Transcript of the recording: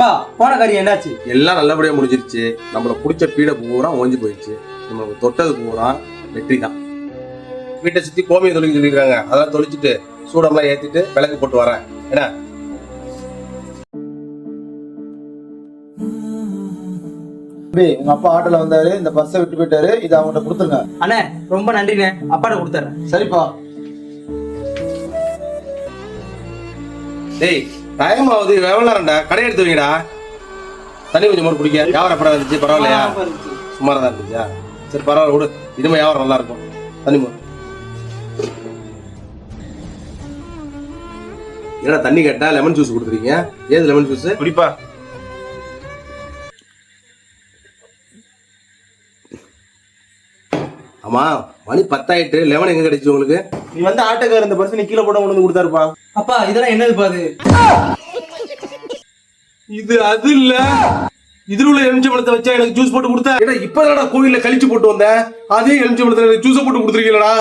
பா போன காரியம் என்னாச்சு? எல்லாம் நல்லபடியா முடிஞ்சிருச்சு. நம்மள புடிச்ச பீடை பூரா ஓஞ்சி போயிடுச்சு. நம்மளுக்கு தொட்டது பூரா வெற்றி தான். வீட்டை சுத்தி கோமியம் தொழில் சொல்லிருக்காங்க. அதெல்லாம் தொளிச்சுட்டு சூடம்லாம் ஏத்திட்டு விளக்கு போட்டு வரேன். என்ன உங்க அப்பா ஆட்டோல வந்தாரு, இந்த பர்ஸை விட்டு போயிட்டாரு. இதை அவங்ககிட்ட கொடுத்துருங்க. அண்ணே ரொம்ப நன்றிண்ணே, அப்பாட்ட கொடுத்துறேன். சரிப்பா. டேய் டைம் ஆகுது, விவரம்டா. கடை எடுத்து வைங்கடா. தண்ணி கொஞ்சம் மோர் குடிக்க. வியாபாரம் எப்படா இருந்துச்சு? பரவாயில்லையா? சுமாரா தான் இருந்துச்சா? சரி பரவாயில்ல விடு. இனிமே வியாபாரம் நல்லா இருக்கும். தண்ணி மோர். ஏன்னா தண்ணி கேட்டா லெமன் ஜூஸ் கொடுத்துருக்கீங்க. ஏது லெமன் ஜூஸ்? குடிப்பா. ஆமா மணி 10 ஆயிட்டு. லெமன் எங்க கிடைச்சு உங்களுக்கு? நீ வந்து ஆட்டோக்கார இந்த பர்ஸ் நீ கீழே போட கொண்டு வந்து கொடுத்தாருப்பா. அப்பா இதெல்லாம் என்னது பாது? இது அது இல்ல. இதுல உள்ள எலுமிச்சம்பழத்தை வச்சா எனக்கு ஜூஸ் போட்டு கொடுத்தா. இப்பதான் கோயில்ல கழிச்சு போட்டு வந்தேன். அதே எலுமிச்சம்பழத்துல ஜூஸ் போட்டு கொடுத்துருக்கீங்களா?